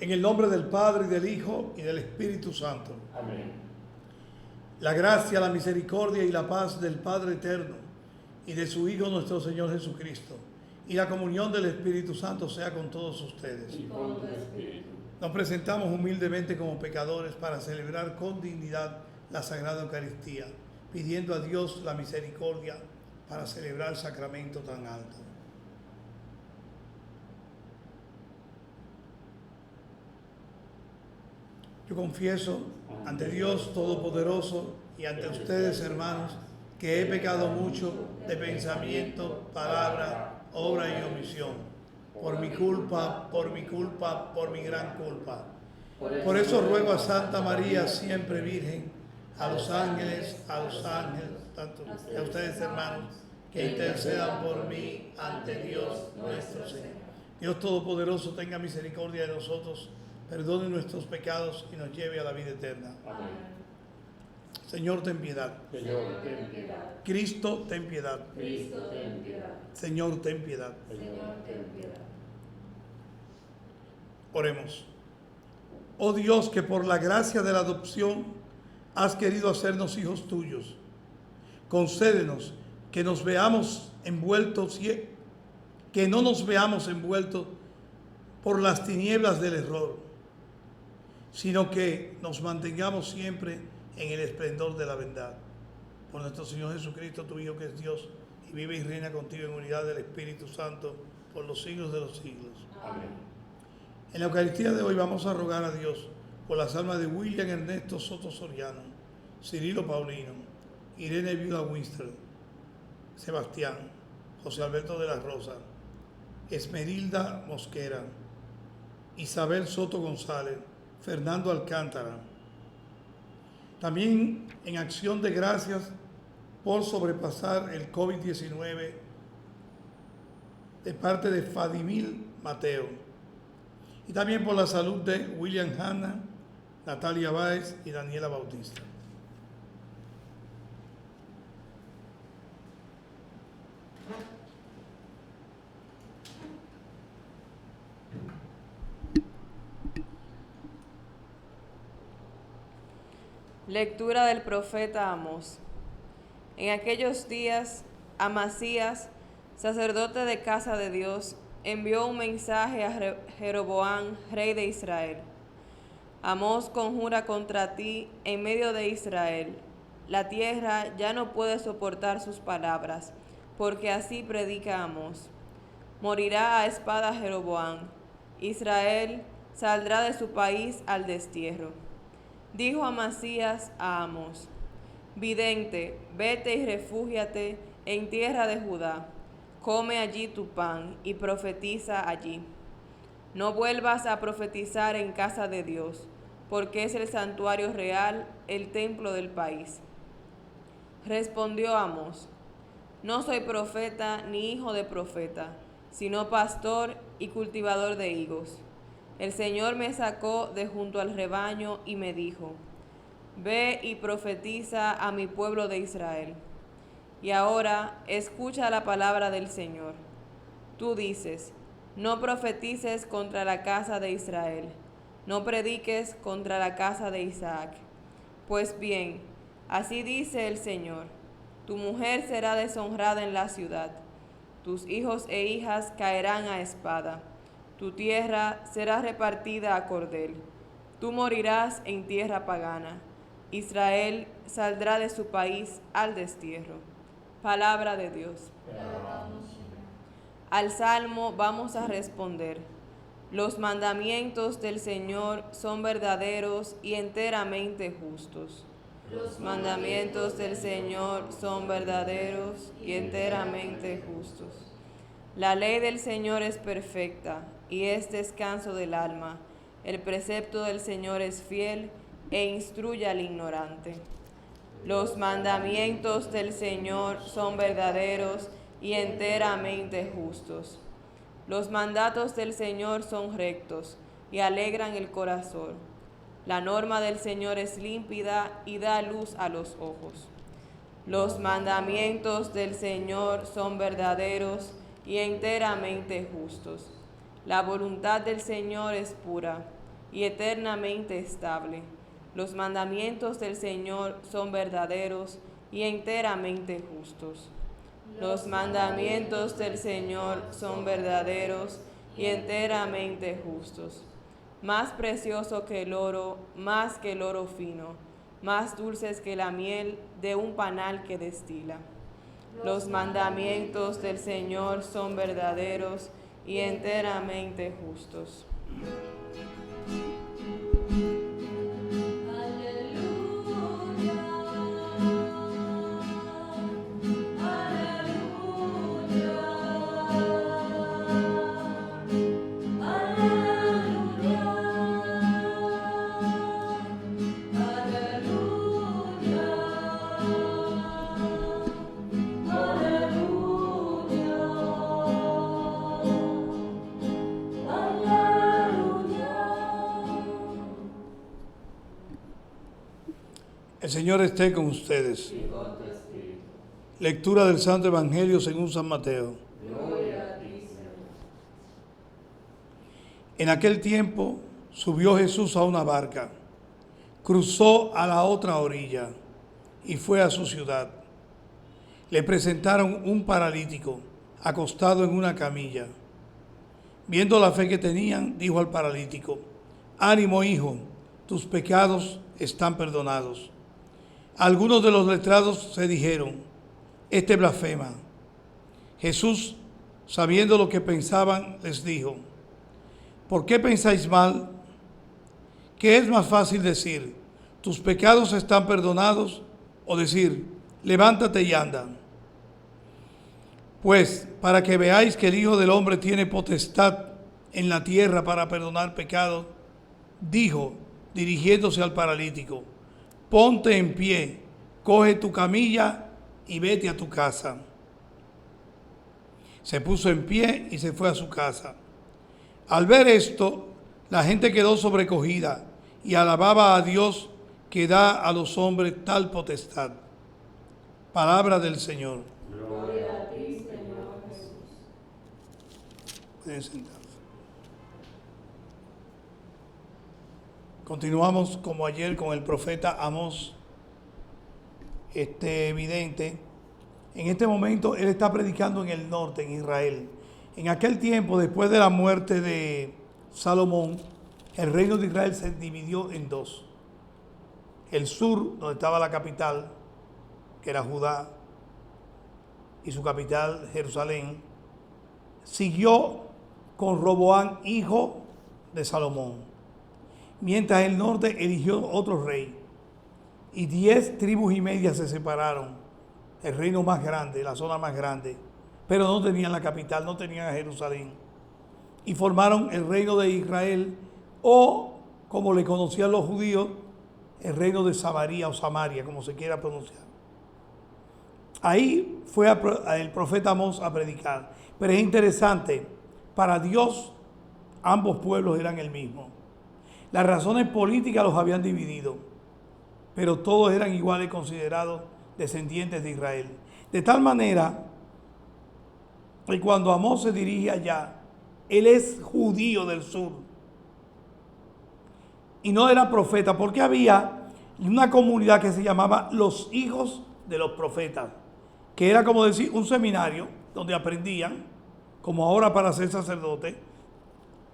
En el nombre del Padre, y del Hijo, y del Espíritu Santo. Amén. La gracia, la misericordia y la paz del Padre eterno y de su Hijo nuestro Señor Jesucristo y la comunión del Espíritu Santo sea con todos ustedes. Y con tu espíritu. Nos presentamos humildemente como pecadores para celebrar con dignidad la Sagrada Eucaristía, pidiendo a Dios la misericordia para celebrar el sacramento tan alto. Yo confieso ante Dios Todopoderoso y ante ustedes, hermanos, que he pecado mucho de pensamiento, palabra, obra y omisión, por mi culpa, por mi gran culpa. Por eso ruego a Santa María, siempre Virgen, a los ángeles, tanto y a ustedes, hermanos, que intercedan por mí ante Dios nuestro Señor. Dios Todopoderoso tenga misericordia de nosotros, perdone nuestros pecados y nos lleve a la vida eterna. Amén. Señor, ten piedad. Señor, ten piedad. Cristo, ten piedad. Cristo, ten piedad. Señor, ten piedad. Señor, ten piedad. Oremos. Oh Dios, que por la gracia de la adopción has querido hacernos hijos tuyos, concédenos que nos veamos envueltos, que no nos veamos envueltos por las tinieblas del error, sino que nos mantengamos siempre en el esplendor de la verdad. Por nuestro Señor Jesucristo, tu Hijo, que es Dios, y vive y reina contigo en unidad del Espíritu Santo por los siglos de los siglos. Amén. En la Eucaristía de hoy vamos a rogar a Dios por las almas de William Ernesto Soto Soriano, Cirilo Paulino, Irene Viuda Winster, Sebastián, José Alberto de la Rosa, Esmerilda Mosquera, Isabel Soto González, Fernando Alcántara. También en acción de gracias por sobrepasar el COVID-19 de parte de Fadimil Mateo. Y también por la salud de William Hanna, Natalia Báez y Daniela Bautista. Lectura del profeta Amós. En aquellos días, Amasías, sacerdote de casa de Dios, envió un mensaje a Jeroboam, rey de Israel. Amós conjura contra ti en medio de Israel. La tierra ya no puede soportar sus palabras, porque así predica Amós. Morirá a espada Jeroboam. Israel saldrá de su país al destierro. Dijo Amasías a Amós: Vidente, vete y refúgiate en tierra de Judá. Come allí tu pan y profetiza allí. No vuelvas a profetizar en casa de Dios, porque es el santuario real, el templo del país. Respondió Amós: No soy profeta ni hijo de profeta, sino pastor y cultivador de higos. El Señor me sacó de junto al rebaño y me dijo: Ve y profetiza a mi pueblo de Israel. Y ahora escucha la palabra del Señor. Tú dices: No profetices contra la casa de Israel, no prediques contra la casa de Isaac. Pues bien, así dice el Señor: Tu mujer será deshonrada en la ciudad, tus hijos e hijas caerán a espada, tu tierra será repartida a cordel, tú morirás en tierra pagana, Israel saldrá de su país al destierro. Palabra de Dios. Al salmo vamos a responder: Los mandamientos del Señor son verdaderos y enteramente justos. Los mandamientos del Señor son verdaderos y enteramente justos. La ley del Señor es perfecta y es descanso del alma. El precepto del Señor es fiel e instruye al ignorante. Los mandamientos del Señor son verdaderos y enteramente justos. Los mandatos del Señor son rectos y alegran el corazón. La norma del Señor es límpida y da luz a los ojos. Los mandamientos del Señor son verdaderos y enteramente justos. La voluntad del Señor es pura. y eternamente estable. Los mandamientos del Señor son verdaderos y enteramente justos. Los mandamientos del Señor son verdaderos y enteramente justos. Más precioso que el oro, más que el oro fino, más dulces que la miel de un panal que destila. Los mandamientos del Señor son verdaderos y enteramente justos. El Señor esté con ustedes. Lectura del Santo Evangelio según San Mateo. En aquel tiempo subió Jesús a una barca, cruzó a la otra orilla y fue a su ciudad. Le presentaron un paralítico acostado en una camilla. Viendo la fe que tenían, dijo al paralítico: «Ánimo, hijo, tus pecados están perdonados». Algunos de los letrados se dijeron: «Este blasfema». Jesús, sabiendo lo que pensaban, les dijo: «¿Por qué pensáis mal? ¿Qué es más fácil decir: tus pecados están perdonados, o decir: levántate y anda? Pues para que veáis que el Hijo del Hombre tiene potestad en la tierra para perdonar pecados», dijo, dirigiéndose al paralítico: «Ponte en pie, coge tu camilla y vete a tu casa». Se puso en pie y se fue a su casa. Al ver esto, la gente quedó sobrecogida y alababa a Dios, que da a los hombres tal potestad. Palabra del Señor. Gloria a ti, Señor Jesús. Pueden sentarse. Continuamos como ayer con el profeta Amós, vidente. En este momento él está predicando en el norte, en Israel. En aquel tiempo, después de la muerte de Salomón, el reino de Israel se dividió en dos. El sur, donde estaba la capital, que era Judá, y su capital, Jerusalén, siguió con Roboam, hijo de Salomón. Mientras el norte eligió otro rey, y 10 tribus y media se separaron, el reino más grande, la zona más grande, pero no tenían la capital, no tenían a Jerusalén, y formaron el reino de Israel, o como le conocían los judíos, el reino de Samaria o Samaria, como se quiera pronunciar. Ahí fue el profeta Amós a predicar. Pero es interesante, para Dios ambos pueblos eran el mismo. Las razones políticas los habían dividido, pero todos eran iguales, considerados descendientes de Israel. De tal manera que cuando Amós se dirige allá, él es judío del sur y no era profeta, porque había una comunidad que se llamaba los hijos de los profetas, que era como decir un seminario donde aprendían, como ahora para ser sacerdote.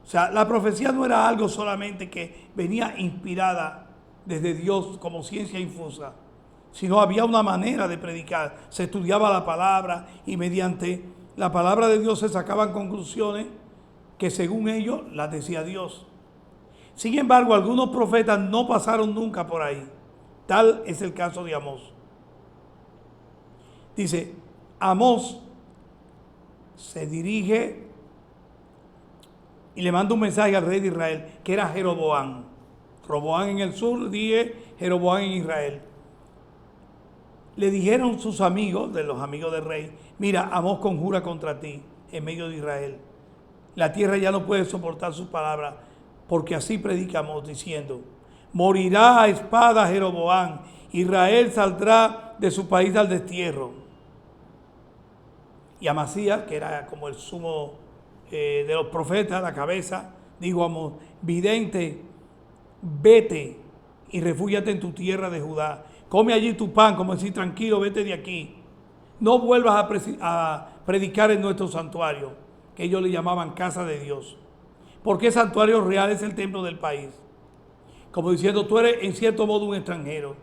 O sea, la profecía no era algo solamente que venía inspirada desde Dios como ciencia infusa, sino había una manera de predicar. Se estudiaba la palabra y mediante la palabra de Dios se sacaban conclusiones que según ellos las decía Dios. Sin embargo, algunos profetas no pasaron nunca por ahí. Tal es el caso de Amós. Dice, Amós se dirige y le manda un mensaje al rey de Israel, que era Jeroboam. Roboam en el sur, dije Jeroboam en Israel. Le dijeron sus amigos, de los amigos del rey: mira, Amós conjura contra ti en medio de Israel. La tierra ya no puede soportar sus palabras, porque así predica Amós, diciendo: morirá a espada Jeroboam, Israel saldrá de su país al destierro. Y Amasías, que era como el sumo de los profetas, la cabeza, dijo a Amós: vidente, vete y refúgiate en tu tierra de Judá. Come allí tu pan, como decir, tranquilo, vete de aquí. No vuelvas a predicar en nuestro santuario, que ellos le llamaban casa de Dios. Porque el santuario real es el templo del país. Como diciendo, tú eres en cierto modo un extranjero.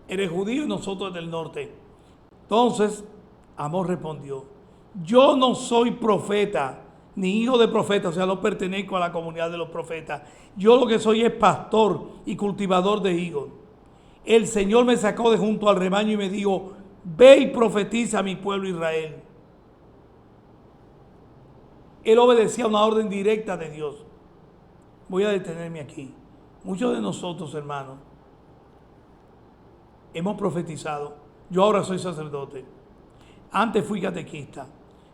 Eres judío y nosotros del norte. Entonces, Amós respondió, yo no soy profeta, ni hijo de profeta, o sea, no pertenezco a la comunidad de los profetas. Yo lo que soy es pastor y cultivador de higos. El Señor me sacó de junto al rebaño y me dijo, ve y profetiza a mi pueblo Israel. Él obedecía una orden directa de Dios. Voy a detenerme aquí. Muchos de nosotros, hermanos, hemos profetizado. Yo ahora soy sacerdote. Antes fui catequista.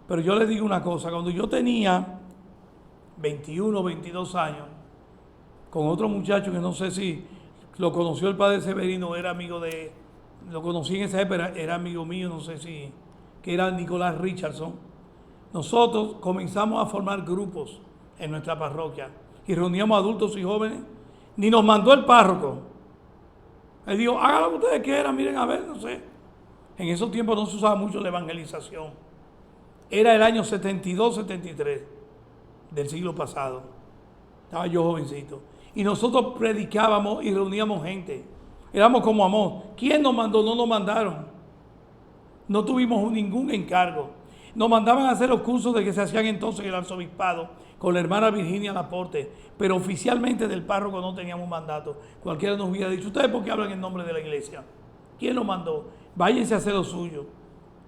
Pero yo les digo una cosa. Cuando yo tenía 21, 22 años, con otro muchacho que no sé si lo conoció el padre Severino, era amigo de... Lo conocí en esa época, era amigo mío, no sé si... que era Nicolás Richardson. Nosotros comenzamos a formar grupos en nuestra parroquia y reuníamos adultos y jóvenes. Ni nos mandó el párroco. Él dijo, hagan lo que ustedes quieran, miren a ver, no sé. En esos tiempos no se usaba mucho la evangelización. Era el año 72, 73 del siglo pasado. Estaba yo jovencito. Y nosotros predicábamos y reuníamos gente. Éramos como Amós. ¿Quién nos mandó? No nos mandaron. No tuvimos ningún encargo. Nos mandaban a hacer los cursos de que se hacían entonces en el arzobispado con la hermana Virginia Laporte, pero oficialmente del párroco no teníamos mandato. Cualquiera nos hubiera dicho, ¿ustedes por qué hablan en nombre de la iglesia? ¿Quién los mandó? Váyanse a hacer lo suyo.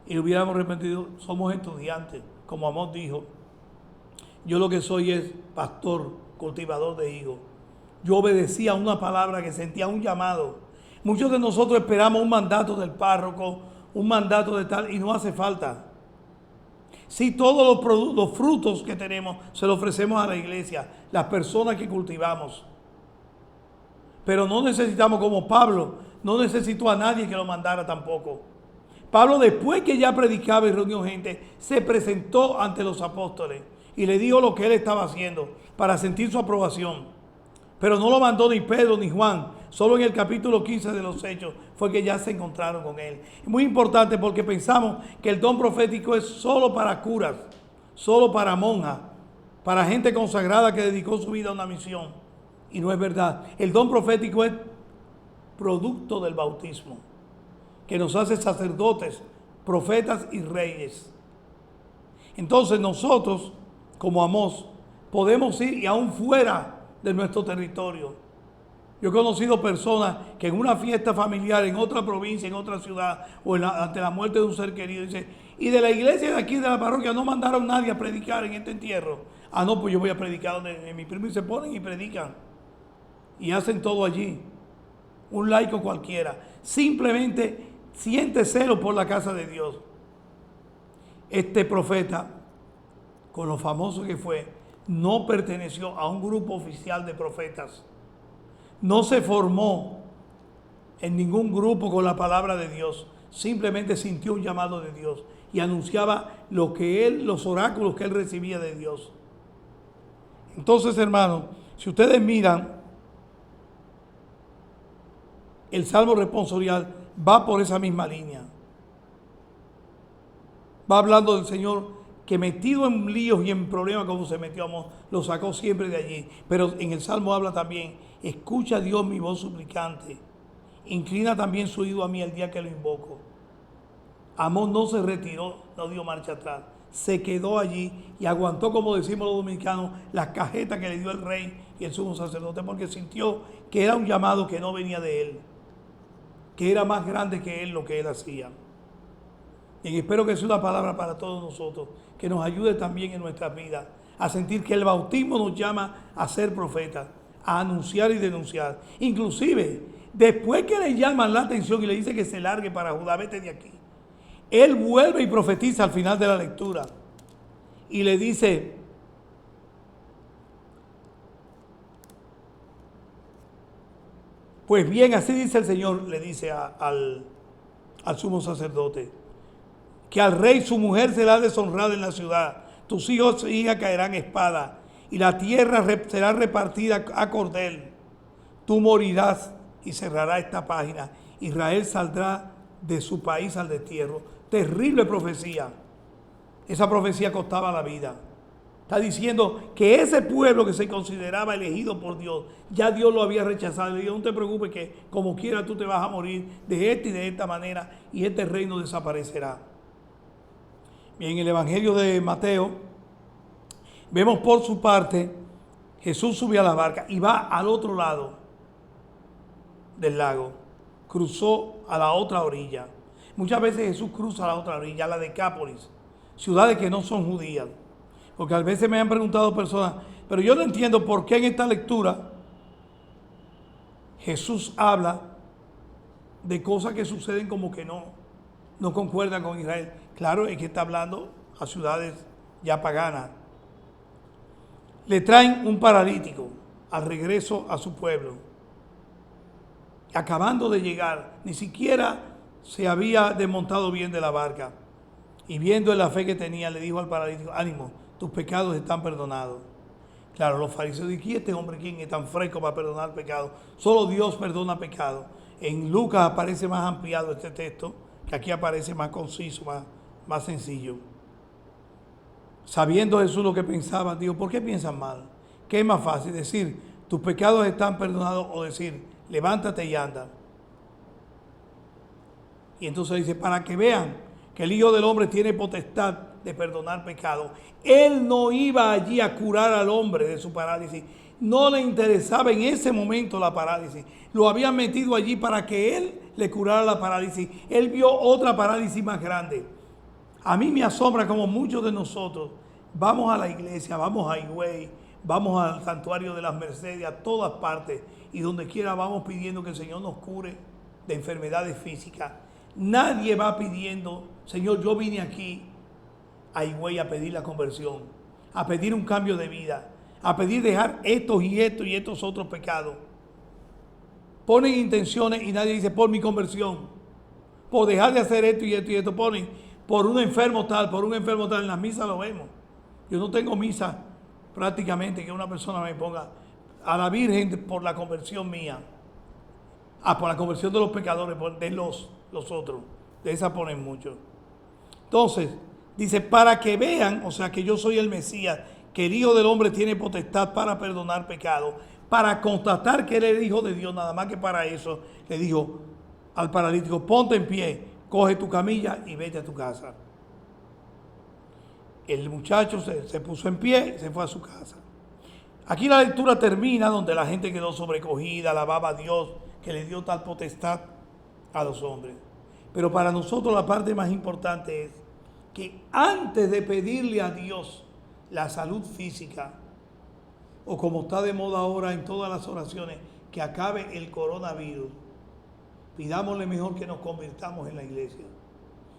Y hubiéramos repetido, somos estudiantes, como Amós dijo. Yo lo que soy es pastor, cultivador de higos. Yo obedecía una palabra que sentía un llamado. Muchos de nosotros esperamos un mandato del párroco, un mandato de tal, y no hace falta. Si todos los frutos que tenemos se los ofrecemos a la iglesia, las personas que cultivamos. Pero no necesitamos, como Pablo, no necesitó a nadie que lo mandara tampoco. Pablo, después que ya predicaba y reunió gente, se presentó ante los apóstoles y le dijo lo que él estaba haciendo para sentir su aprobación. Pero no lo mandó ni Pedro ni Juan. Solo en el capítulo 15 de los Hechos fue que ya se encontraron con él. Es muy importante porque pensamos que el don profético es solo para curas, solo para monjas, para gente consagrada que dedicó su vida a una misión. Y no es verdad. El don profético es producto del bautismo, que nos hace sacerdotes, profetas y reyes. Entonces nosotros, como Amós, podemos ir y aún fuera de nuestro territorio. Yo he conocido personas que en una fiesta familiar, en otra provincia, en otra ciudad, o ante la muerte de un ser querido, dice, y de la iglesia de aquí, de la parroquia, no mandaron nadie a predicar en este entierro. Ah, no, pues yo voy a predicar donde mi primo, y se ponen y predican. Y hacen todo allí. Un laico cualquiera. Simplemente siente celo por la casa de Dios. Este profeta, con lo famoso que fue, no perteneció a un grupo oficial de profetas. No se formó en ningún grupo con la palabra de Dios. Simplemente sintió un llamado de Dios y anunciaba los oráculos que él recibía de Dios. Entonces, hermanos, si ustedes miran, el Salmo responsorial va por esa misma línea. Va hablando del Señor que metido en líos y en problemas como se metió Amós, lo sacó siempre de allí. Pero en el Salmo habla también, escucha Dios mi voz suplicante, inclina también su oído a mí el día que lo invoco. Amós no se retiró, no dio marcha atrás, se quedó allí y aguantó, como decimos los dominicanos, las cajetas que le dio el rey y el sumo sacerdote, porque sintió que era un llamado que no venía de él, que era más grande que él lo que él hacía. Y espero que sea una palabra para todos nosotros, que nos ayude también en nuestras vidas a sentir que el bautismo nos llama a ser profetas, a anunciar y denunciar. Inclusive, después que le llaman la atención y le dice que se largue para Judá, vete de aquí, él vuelve y profetiza al final de la lectura. Y le dice, pues bien, así dice el Señor, le dice al sumo sacerdote, que al rey su mujer será deshonrada en la ciudad, tus hijos e hijas caerán espada, y la tierra será repartida a cordel. tú morirás y cerrará esta página. Israel saldrá de su país al destierro. Terrible profecía. Esa profecía costaba la vida. Está diciendo que ese pueblo que se consideraba elegido por Dios, ya Dios lo había rechazado. Le dijo, no te preocupes que como quiera tú te vas a morir de esta y de esta manera y este reino desaparecerá. Bien, en el Evangelio de Mateo, vemos por su parte, Jesús sube a la barca y va al otro lado del lago. Cruzó a la otra orilla. Muchas veces Jesús cruza a la otra orilla, a la Decápolis, ciudades que no son judías. Porque a veces me han preguntado personas, pero yo no entiendo por qué en esta lectura Jesús habla de cosas que suceden como que no concuerdan con Israel. Claro, es que está hablando a ciudades ya paganas. Le traen un paralítico al regreso a su pueblo. Acabando de llegar, ni siquiera se había desmontado bien de la barca. Y viendo la fe que tenía, le dijo al paralítico, ánimo, tus pecados están perdonados. Claro, los fariseos dijeron, ¿y este hombre quién es tan fresco para perdonar pecados? Solo Dios perdona pecados. En Lucas aparece más ampliado este texto, que aquí aparece más conciso, más sencillo. Sabiendo Jesús lo que pensaban, dijo, ¿por qué piensan mal? ¿Qué es más fácil? Decir, tus pecados están perdonados, o decir, levántate y anda. Y entonces dice, para que vean que el Hijo del Hombre tiene potestad de perdonar pecados. Él no iba allí a curar al hombre de su parálisis. No le interesaba en ese momento la parálisis. Lo habían metido allí para que él le curara la parálisis. Él vio otra parálisis más grande. A mí me asombra como muchos de nosotros vamos a la iglesia, vamos a Higüey, vamos al santuario de las Mercedes, a todas partes, y donde quiera vamos pidiendo que el Señor nos cure de enfermedades físicas. Nadie va pidiendo, Señor, yo vine aquí a Higüey a pedir la conversión, a pedir un cambio de vida, a pedir dejar estos y estos otros pecados. Ponen intenciones y nadie dice por mi conversión, por dejar de hacer esto y esto. Ponen por un enfermo tal. En las misas lo vemos. Yo no tengo misa prácticamente que una persona me ponga a la Virgen por la conversión mía, por la conversión de los pecadores, de los otros. De esa ponen mucho. Entonces, dice, para que vean, o sea, que yo soy el Mesías, que el Hijo del Hombre tiene potestad para perdonar pecados, para constatar que Él es el Hijo de Dios, nada más que para eso, le dijo al paralítico, ponte en pie, coge tu camilla y vete a tu casa. El muchacho se puso en pie y se fue a su casa. Aquí la lectura termina donde la gente quedó sobrecogida, alababa a Dios que le dio tal potestad a los hombres. Pero para nosotros la parte más importante es que antes de pedirle a Dios la salud física, o como está de moda ahora en todas las oraciones, que acabe el coronavirus, pidámosle mejor que nos convirtamos en la iglesia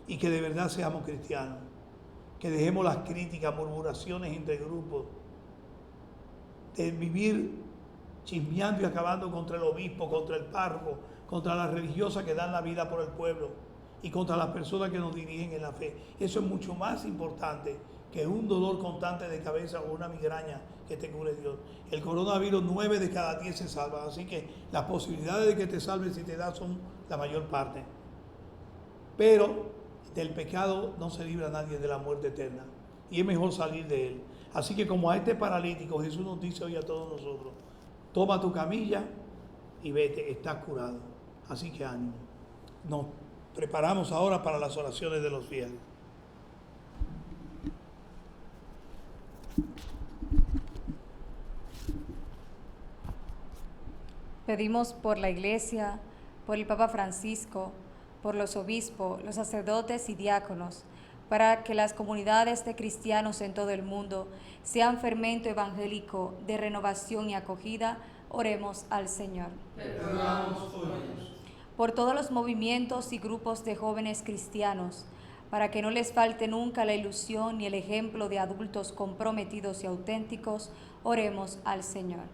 y que de verdad seamos cristianos, que dejemos las críticas, murmuraciones entre grupos, de vivir chismeando y acabando contra el obispo, contra el párroco, contra las religiosas que dan la vida por el pueblo y contra las personas que nos dirigen en la fe. Eso es mucho más importante que un dolor constante de cabeza o una migraña que te cure Dios. El coronavirus 9 de cada 10 se salvan, así que las posibilidades de que te salves si te da son la mayor parte. Pero del pecado no se libra nadie de la muerte eterna y es mejor salir de él. Así que como a este paralítico Jesús nos dice hoy a todos nosotros, toma tu camilla y vete, estás curado. Así que ánimo. Nos preparamos ahora para las oraciones de los fieles. Pedimos por la Iglesia, por el Papa Francisco, por los obispos, los sacerdotes y diáconos, para que las comunidades de cristianos en todo el mundo sean fermento evangélico de renovación y acogida. Oremos al Señor. Por todos los movimientos y grupos de jóvenes cristianos, para que no les falte nunca la ilusión y el ejemplo de adultos comprometidos y auténticos, oremos al Señor.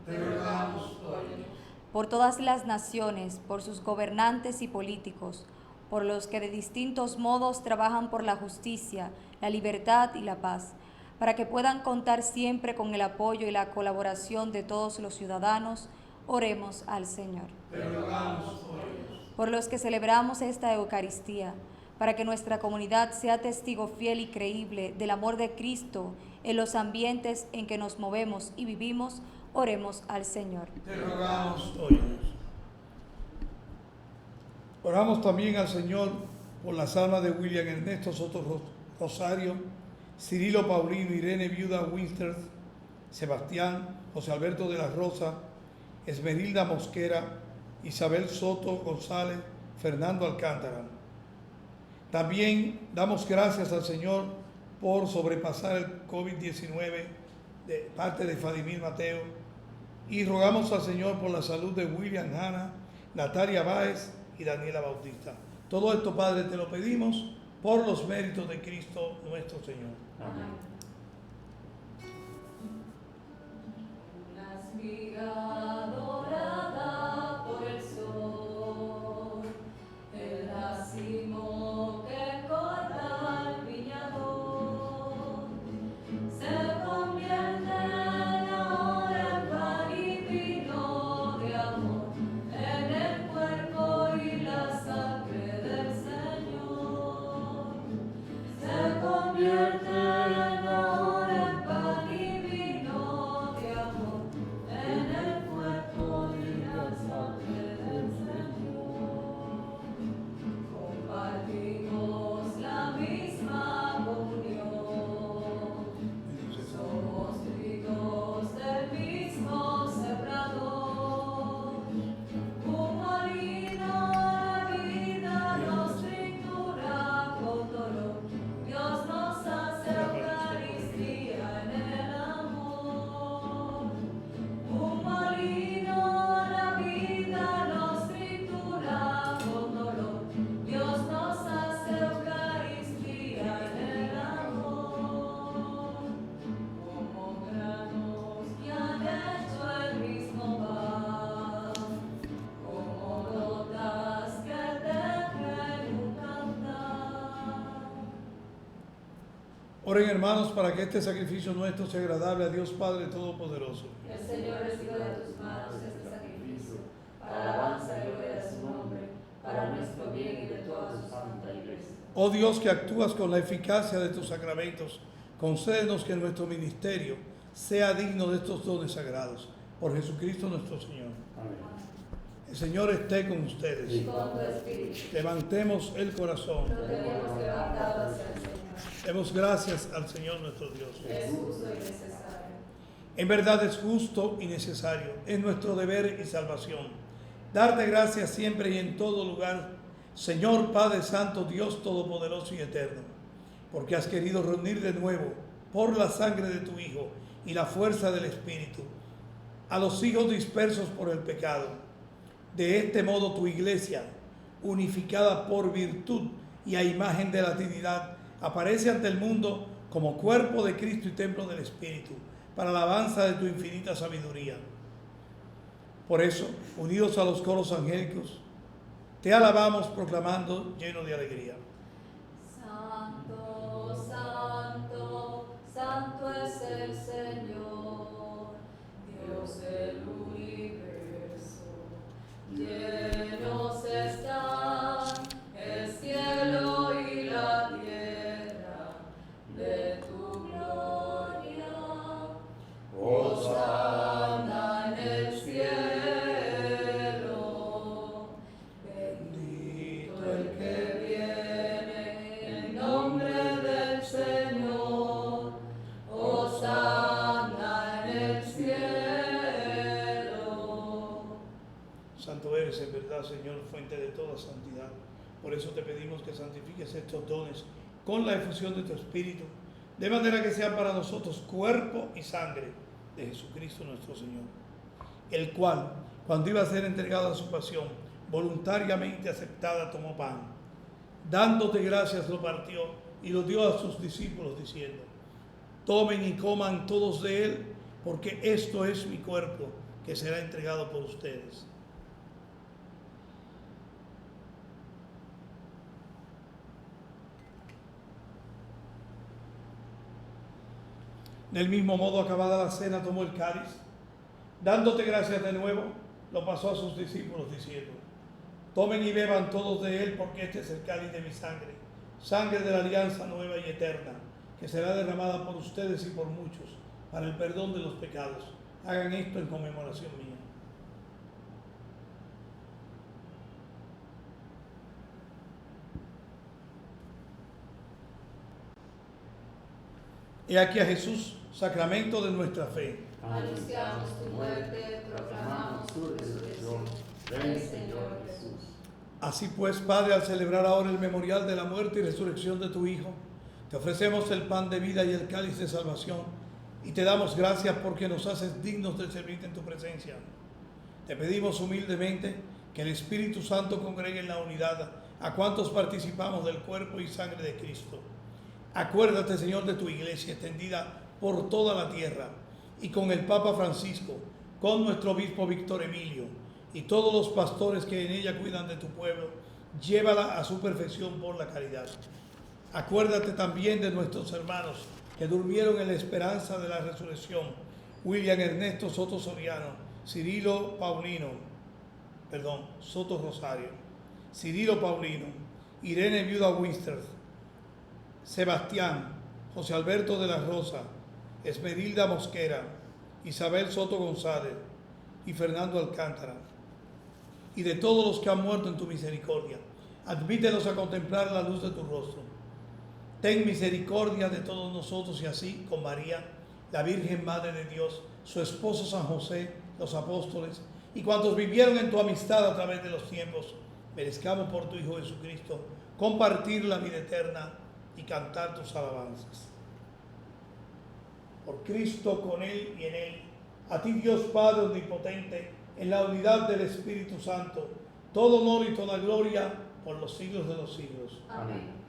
Por todas las naciones, por sus gobernantes y políticos, por los que de distintos modos trabajan por la justicia, la libertad y la paz, para que puedan contar siempre con el apoyo y la colaboración de todos los ciudadanos, Oremos al Señor. Te rogamos por ellos. Por los que celebramos esta Eucaristía, para que nuestra comunidad sea testigo fiel y creíble del amor de Cristo en los ambientes en que nos movemos y vivimos, oremos al Señor. Te rogamos por ellos. Oramos también al Señor por las almas de William Ernesto Soto Rosario, Cirilo Paulino, Irene Viuda Winter, Sebastián, José Alberto de la Rosa, Esmerilda Mosquera, Isabel Soto González, Fernando Alcántara. También damos gracias al Señor por sobrepasar el COVID-19 de parte de Fadimir Mateo y rogamos al Señor por la salud de William Hanna, Natalia Báez y Daniela Bautista. Todo esto, Padre, te lo pedimos por los méritos de Cristo nuestro Señor. Amén. Una espiga dorada por el sol, el racimo que corta el viñador, se convierte ahora en pan y vino de amor, en el cuerpo y la sangre del Señor. Se convierte ahora en pan y vino de amor, en el cuerpo y la sangre del Señor. Compartimos la misma comunión, somos hijos del mismo sembrador. Un molino la vida nos tritura con dolor, Dios nos hace Eucaristía en el amor. Un molino la vida nos tritura con dolor, Dios nos hace Eucaristía en el amor. Como granos que han hecho el mismo pan, como gotas que tejen un cantar. Oren, hermanos, para que este sacrificio nuestro sea agradable a Dios Padre Todopoderoso. Que el Señor reciba de tus manos este sacrificio, para alabanza y gloria de su nombre, para nuestro bien y de toda su santa iglesia. Oh Dios, que actúas con la eficacia de tus sacramentos, concédenos que nuestro ministerio sea digno de estos dones sagrados. Por Jesucristo nuestro Señor. El Señor esté con ustedes. Y con tu espíritu. Levantemos el corazón. Lo tenemos levantado hacia el Señor. Demos gracias al Señor nuestro Dios. Es justo y necesario. En verdad es justo y necesario, es nuestro deber y salvación. Darte gracias siempre y en todo lugar, Señor Padre Santo, Dios Todopoderoso y Eterno, porque has querido reunir de nuevo, por la sangre de tu Hijo y la fuerza del Espíritu, a los hijos dispersos por el pecado. De este modo tu iglesia, unificada por virtud y a imagen de la Trinidad, aparece ante el mundo como cuerpo de Cristo y templo del Espíritu, para la alabanza de tu infinita sabiduría. Por eso, unidos a los coros angélicos, te alabamos proclamando lleno de alegría. Santo, santo, santo es el Señor, Dios del universo. Llenos están el cielo y la tierra de tu gloria. Hosana en el cielo. Bendito el que viene en nombre del Señor. Hosana en el cielo. Santo eres en verdad, Señor, fuente de toda santidad. Por eso te pedimos que santifiques estos dones con la efusión de tu Espíritu, de manera que sean para nosotros cuerpo y sangre de Jesucristo nuestro Señor, el cual, cuando iba a ser entregado a su pasión, voluntariamente aceptada, tomó pan. Dándote gracias, lo partió y lo dio a sus discípulos, diciendo: tomen y coman todos de él, porque esto es mi cuerpo, que será entregado por ustedes. Del mismo modo, acabada la cena, tomó el cáliz, dándote gracias de nuevo, lo pasó a sus discípulos diciendo: tomen y beban todos de él, porque este es el cáliz de mi sangre, sangre de la alianza nueva y eterna, que será derramada por ustedes y por muchos para el perdón de los pecados. Hagan esto en conmemoración mía. He aquí a Jesús, sacramento de nuestra fe. Anunciamos tu muerte, proclamamos tu resurrección. Ven, Señor Jesús. Así pues, Padre, al celebrar ahora el memorial de la muerte y resurrección de tu Hijo, te ofrecemos el pan de vida y el cáliz de salvación, y te damos gracias porque nos haces dignos de servirte en tu presencia. Te pedimos humildemente que el Espíritu Santo congregue en la unidad a cuantos participamos del cuerpo y sangre de Cristo. Acuérdate, Señor, de tu iglesia extendida por toda la tierra, y con el Papa Francisco, con nuestro obispo Víctor Emilio y todos los pastores que en ella cuidan de tu pueblo, llévala a su perfección por la caridad. Acuérdate también de nuestros hermanos que durmieron en la esperanza de la resurrección: William Ernesto Soto Soriano, Soto Rosario, Cirilo Paulino, Irene Viuda Winster, Sebastián, José Alberto de la Rosa, Esmerilda Mosquera, Isabel Soto González y Fernando Alcántara, y de todos los que han muerto en tu misericordia. Admítelos a contemplar la luz de tu rostro. Ten misericordia de todos nosotros, y así con María, la Virgen Madre de Dios, su esposo San José, los apóstoles y cuantos vivieron en tu amistad a través de los tiempos, merezcamos por tu Hijo Jesucristo compartir la vida eterna y cantar tus alabanzas. Por Cristo, con Él y en Él, a ti Dios Padre omnipotente, en la unidad del Espíritu Santo, todo honor y toda gloria por los siglos de los siglos. Amén.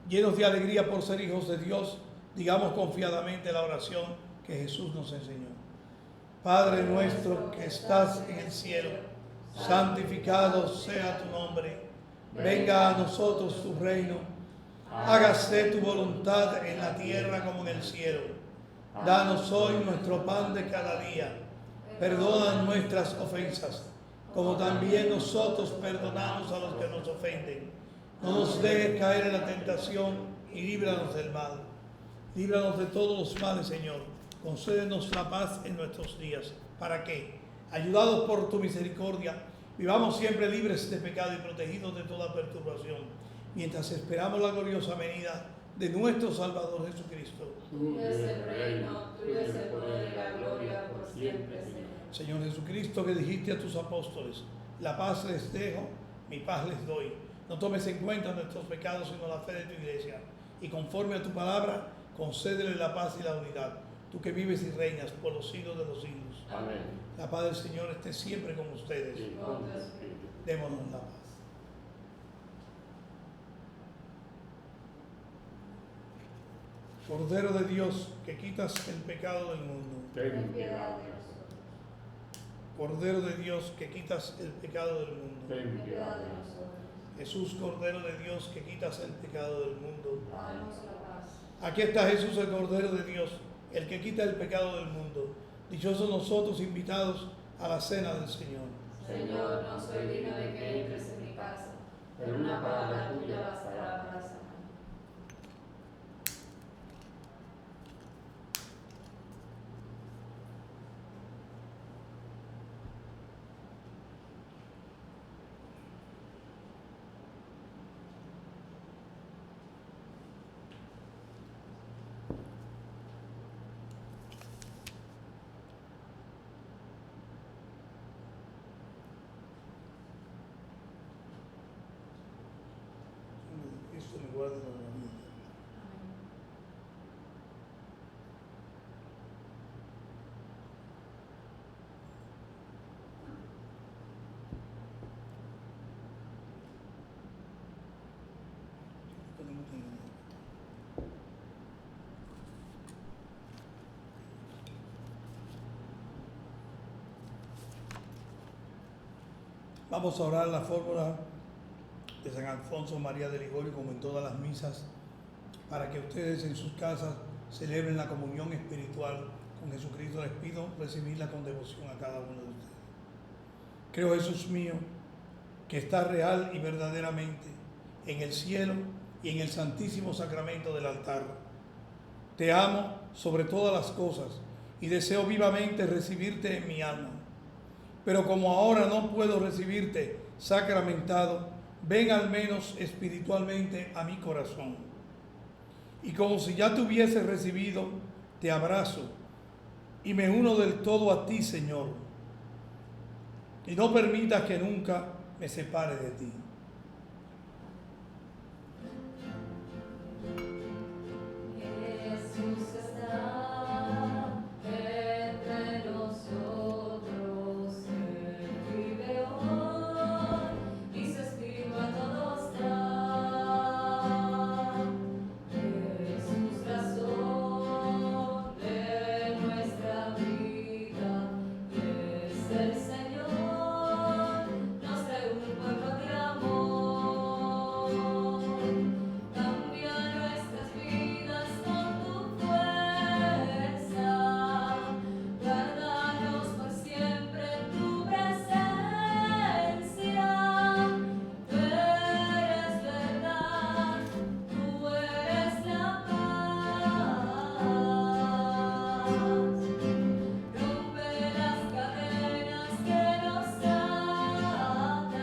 Llenos de alegría por ser hijos de Dios, digamos confiadamente la oración que Jesús nos enseñó. Padre nuestro que estás en el cielo, santificado sea tu nombre. Venga a nosotros tu reino. Hágase tu voluntad en la tierra como en el cielo. Danos hoy nuestro pan de cada día. Perdona nuestras ofensas, como también nosotros perdonamos a los que nos ofenden. No nos dejes caer en la tentación y líbranos del mal. Líbranos de todos los males, Señor. Concédenos la paz en nuestros días, para que, ayudados por tu misericordia, vivamos siempre libres de pecado y protegidos de toda perturbación, mientras esperamos la gloriosa venida de nuestro Salvador Jesucristo. Tuyo es el reino, tuyo es el poder y la gloria por siempre, Señor. Señor Jesucristo, que dijiste a tus apóstoles: la paz les dejo, mi paz les doy. No tomes en cuenta nuestros pecados, sino la fe de tu iglesia. Y conforme a tu palabra, concédele la paz y la unidad. Tú que vives y reinas por los siglos de los siglos. Amén. La paz del Señor esté siempre con ustedes. Y con tu espíritu. Démonos la paz. Cordero de Dios, que quitas el pecado del mundo. Ten piedad de nosotros. Cordero de Dios, que quitas el pecado del mundo. Ten piedad de nosotros. Jesús, Cordero de Dios, que quitas el pecado del mundo. Danos la paz. Aquí está Jesús, el Cordero de Dios, el que quita el pecado del mundo. Dichosos nosotros invitados a la cena del Señor. Señor, no soy digno de que entres en mi casa, pero una palabra tuya bastará para sanar. Cristo me guarde la vida. Vamos a orar la fórmula de San Alfonso María de Ligorio, como en todas las misas, para que ustedes en sus casas celebren la comunión espiritual con Jesucristo, les pido recibirla con devoción a cada uno de ustedes. Creo, Jesús mío, que está real y verdaderamente en el cielo y en el santísimo sacramento del altar. Te amo sobre todas las cosas y deseo vivamente recibirte en mi alma. Pero como ahora no puedo recibirte sacramentado, ven al menos espiritualmente a mi corazón. Y como si ya te hubiese recibido, te abrazo y me uno del todo a ti, Señor. Y no permitas que nunca me separe de ti. Jesús está entre nosotros, Él vive hoy y su espíritu a todos da. Jesús, razón de nuestra vida, es el Señor, nos trae un pueblo de amor. Cambia nuestras vidas con tu fuerza, guárdanos por siempre en tu presencia. Tú eres verdad, tú eres la paz. Rompe las cadenas que nos atan,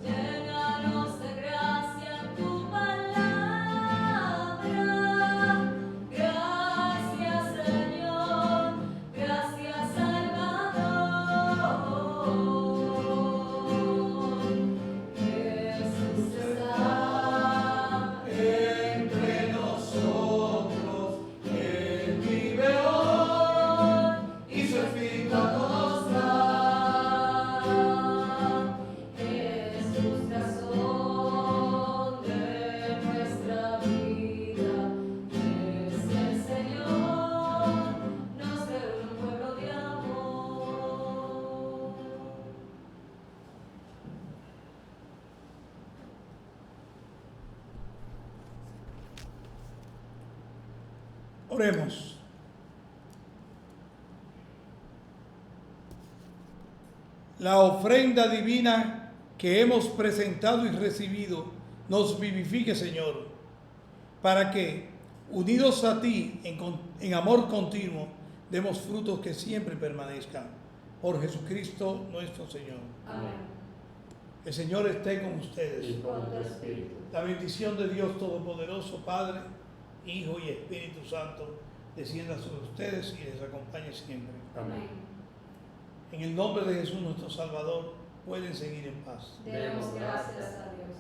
llénanos de gracia en tu palabra. Gracias, Señor, gracias, Salvador. Jesús está entre nosotros, Él vive hoy y su espíritu a todos da. Jesús, razón de nuestra vida, es el Señor, nos reúne un pueblo de amor. Oremos. La ofrenda divina que hemos presentado y recibido nos vivifique, Señor, para que, unidos a ti en amor continuo, demos frutos que siempre permanezcan. Por Jesucristo nuestro Señor. Amén. El Señor esté con ustedes. Y con tu espíritu. La bendición de Dios Todopoderoso, Padre, Hijo y Espíritu Santo, descienda sobre ustedes y les acompañe siempre. Amén. En el nombre de Jesús nuestro Salvador, pueden seguir en paz. Demos gracias a Dios.